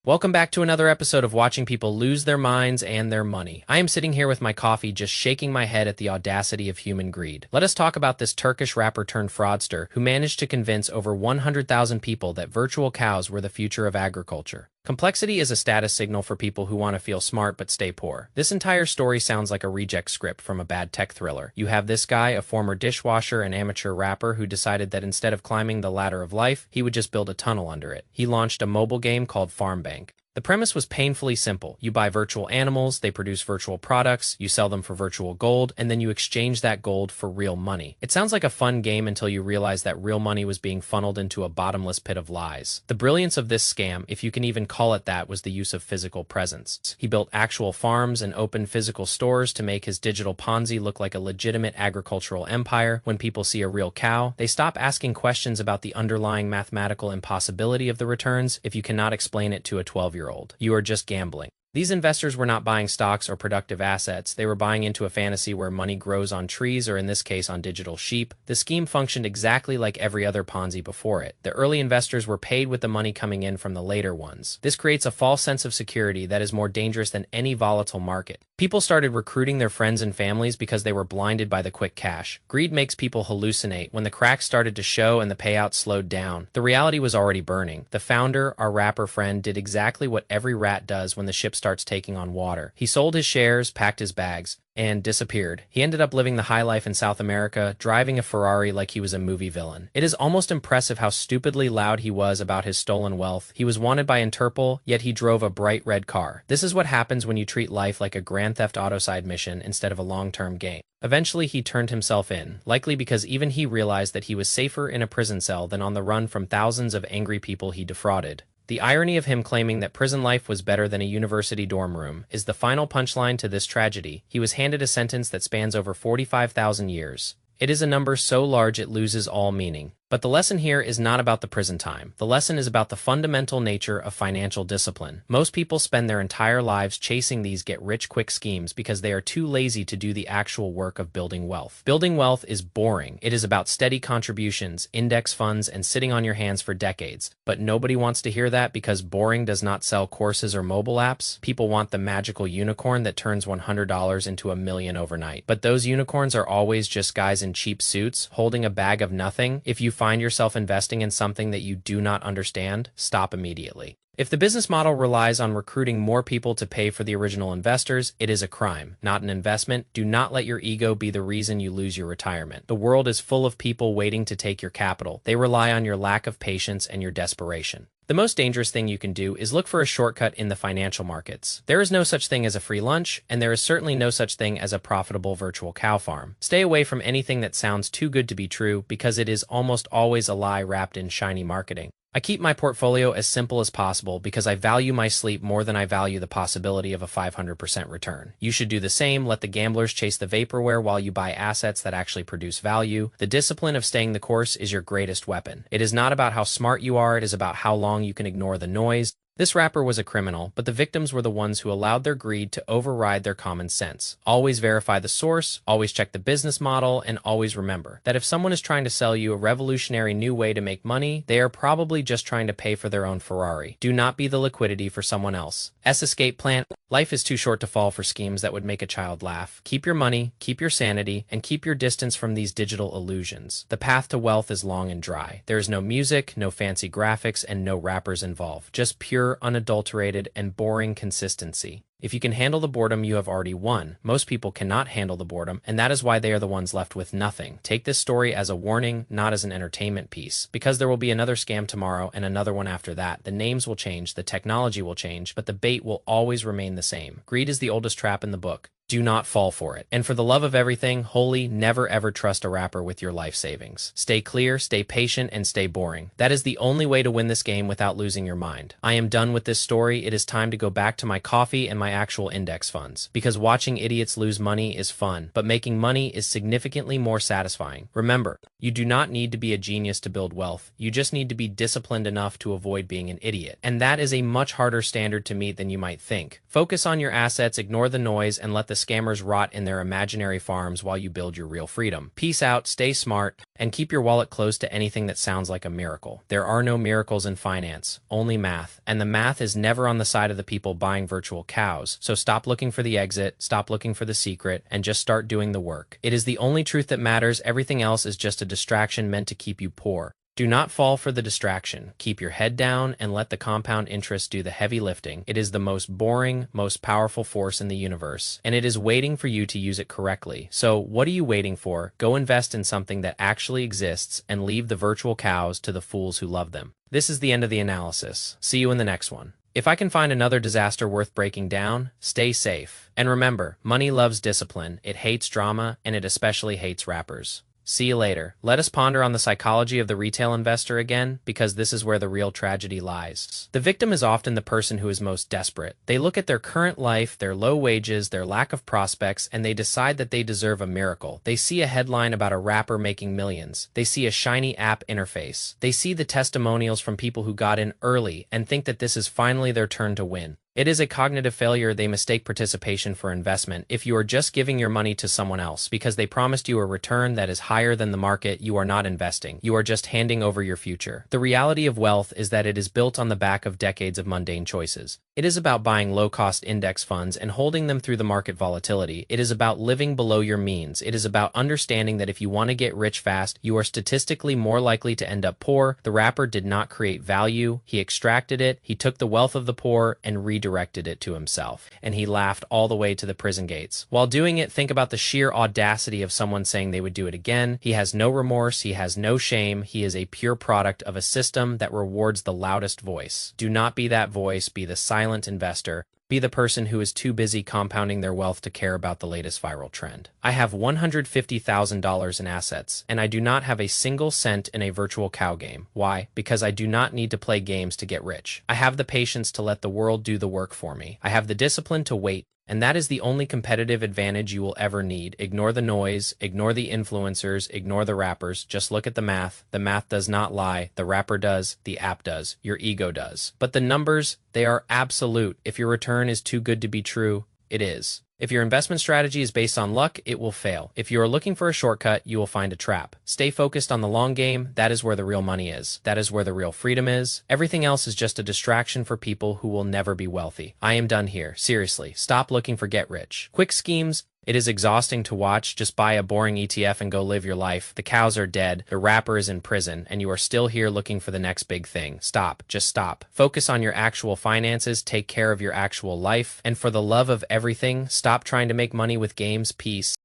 Welcome back to another episode of watching people lose their minds and their money. I am sitting here with my coffee just shaking my head at the audacity of human greed. Let us talk about this Turkish rapper turned fraudster who managed to convince over 100,000 people that virtual cows were the future of agriculture. Complexity is a status signal for people who want to feel smart but stay poor. This entire story sounds like a reject script from a bad tech thriller. You have this guy, a former dishwasher and amateur rapper, who decided that instead of climbing the ladder of life, he would just build a tunnel under it. He launched a mobile game called FarmBank. The premise was painfully simple. You buy virtual animals, they produce virtual products, you sell them for virtual gold, and then you exchange that gold for real money. It sounds like a fun game until you realize that real money was being funneled into a bottomless pit of lies. The brilliance of this scam, if you can even call it that, was the use of physical presence. He built actual farms and opened physical stores to make his digital Ponzi look like a legitimate agricultural empire. When people see a real cow, they stop asking questions about the underlying mathematical impossibility of the returns if you cannot explain it to a 12-year-old. You are just gambling. These investors were not buying stocks or productive assets. They were buying into a fantasy where money grows on trees, or in this case on digital sheep. The scheme functioned exactly like every other Ponzi before it. The early investors were paid with the money coming in from the later ones. This creates a false sense of security that is more dangerous than any volatile market. People started recruiting their friends and families because they were blinded by the quick cash. Greed makes people hallucinate. When the cracks started to show and the payouts slowed down, the reality was already burning. The founder, our rapper friend, did exactly what every rat does when the ship starts taking on water. He sold his shares, packed his bags, and disappeared. He ended up living the high life in South America, driving a Ferrari like he was a movie villain. It is almost impressive how stupidly loud he was about his stolen wealth. He was wanted by Interpol, yet he drove a bright red car. This is what happens when you treat life like a Grand Theft Auto side mission instead of a long-term game. Eventually, he turned himself in, likely because even he realized that he was safer in a prison cell than on the run from thousands of angry people he defrauded. The irony of him claiming that prison life was better than a university dorm room is the final punchline to this tragedy. He was handed a sentence that spans over 45,000 years. It is a number so large it loses all meaning. But the lesson here is not about the prison time. The lesson is about the fundamental nature of financial discipline. Most people spend their entire lives chasing these get-rich-quick schemes because they are too lazy to do the actual work of building wealth. Building wealth is boring. It is about steady contributions, index funds, and sitting on your hands for decades. But nobody wants to hear that because boring does not sell courses or mobile apps. People want the magical unicorn that turns $100 into $1 million overnight. But those unicorns are always just guys in cheap suits, holding a bag of nothing. If you find yourself investing in something that you do not understand, stop immediately. If the business model relies on recruiting more people to pay for the original investors, it is a crime, not an investment. Do not let your ego be the reason you lose your retirement. The world is full of people waiting to take your capital. They rely on your lack of patience and your desperation. The most dangerous thing you can do is look for a shortcut in the financial markets. There is no such thing as a free lunch, and there is certainly no such thing as a profitable virtual cow farm. Stay away from anything that sounds too good to be true because it is almost always a lie wrapped in shiny marketing. I keep my portfolio as simple as possible because I value my sleep more than I value the possibility of a 500% return. You should do the same. Let the gamblers chase the vaporware while you buy assets that actually produce value. The discipline of staying the course is your greatest weapon. It is not about how smart you are, it is about how long you can ignore the noise. This rapper was a criminal, but the victims were the ones who allowed their greed to override their common sense. Always verify the source, always check the business model, and always remember that if someone is trying to sell you a revolutionary new way to make money, they are probably just trying to pay for their own Ferrari. Do not be the liquidity for someone else's escape plan. Life is too short to fall for schemes that would make a child laugh. Keep your money, keep your sanity, and keep your distance from these digital illusions. The path to wealth is long and dry. There is no music, no fancy graphics, and no rappers involved. Just pure, unadulterated, and boring consistency. If you can handle the boredom, you have already won. Most people cannot handle the boredom, and that is why they are the ones left with nothing. Take this story as a warning, not as an entertainment piece. Because there will be another scam tomorrow and another one after that. The names will change, the technology will change, but the bait will always remain the same. Greed is the oldest trap in the book. Do not fall for it. And for the love of everything holy, never ever trust a rapper with your life savings. Stay clear, stay patient, and stay boring. That is the only way to win this game without losing your mind. I am done with this story. It is time to go back to my coffee and my actual index funds. Because watching idiots lose money is fun, but making money is significantly more satisfying. Remember, you do not need to be a genius to build wealth. You just need to be disciplined enough to avoid being an idiot. And that is a much harder standard to meet than you might think. Focus on your assets, ignore the noise, and let the scammers rot in their imaginary farms while you build your real freedom. Peace out, stay smart, and keep your wallet close to anything that sounds like a miracle. There are no miracles in finance, only math. And the math is never on the side of the people buying virtual cows. So stop looking for the exit, stop looking for the secret, and just start doing the work. It is the only truth that matters. Everything else is just a distraction meant to keep you poor. Do not fall for the distraction. Keep your head down and let the compound interest do the heavy lifting. It is the most boring, most powerful force in the universe, and it is waiting for you to use it correctly. So what are you waiting for? Go invest in something that actually exists and leave the virtual cows to the fools who love them. This is the end of the analysis. See you in the next one. If I can find another disaster worth breaking down, stay safe. And remember, money loves discipline, it hates drama, and it especially hates rappers. See you later. Let us ponder on the psychology of the retail investor again, because this is where the real tragedy lies. The victim is often the person who is most desperate. They look at their current life, their low wages, their lack of prospects, and they decide that they deserve a miracle. They see a headline about a rapper making millions. They see a shiny app interface. They see the testimonials from people who got in early and think that this is finally their turn to win. It is a cognitive failure. They mistake participation for investment. If you are just giving your money to someone else because they promised you a return that is higher than the market, you are not investing. You are just handing over your future. The reality of wealth is that it is built on the back of decades of mundane choices. It is about buying low-cost index funds and holding them through the market volatility. It is about living below your means. It is about understanding that if you want to get rich fast, you are statistically more likely to end up poor. The rapper did not create value. He extracted it. He took the wealth of the poor and redirected it to himself. And he laughed all the way to the prison gates. While doing it, think about the sheer audacity of someone saying they would do it again. He has no remorse. He has no shame. He is a pure product of a system that rewards the loudest voice. Do not be that voice. Be the silent investor. Be the person who is too busy compounding their wealth to care about the latest viral trend. I have $150,000 in assets, and I do not have a single cent in a virtual cow game. Why? Because I do not need to play games to get rich. I have the patience to let the world do the work for me. I have the discipline to wait. And that is the only competitive advantage you will ever need. Ignore the noise, ignore the influencers, ignore the rappers. Just look at the math. The math does not lie. The rapper does. The app does. Your ego does. But the numbers, they are absolute. If your return is too good to be true, it is. If your investment strategy is based on luck, it will fail. If you are looking for a shortcut, you will find a trap. Stay focused on the long game. That is where the real money is. That is where the real freedom is. Everything else is just a distraction for people who will never be wealthy. I am done here. Seriously, stop looking for get rich quick schemes. It is exhausting to watch. Just buy a boring ETF and go live your life. The cows are dead, the rapper is in prison, and you are still here looking for the next big thing. Stop. Just stop. Focus on your actual finances, take care of your actual life, and for the love of everything, stop trying to make money with games. Peace.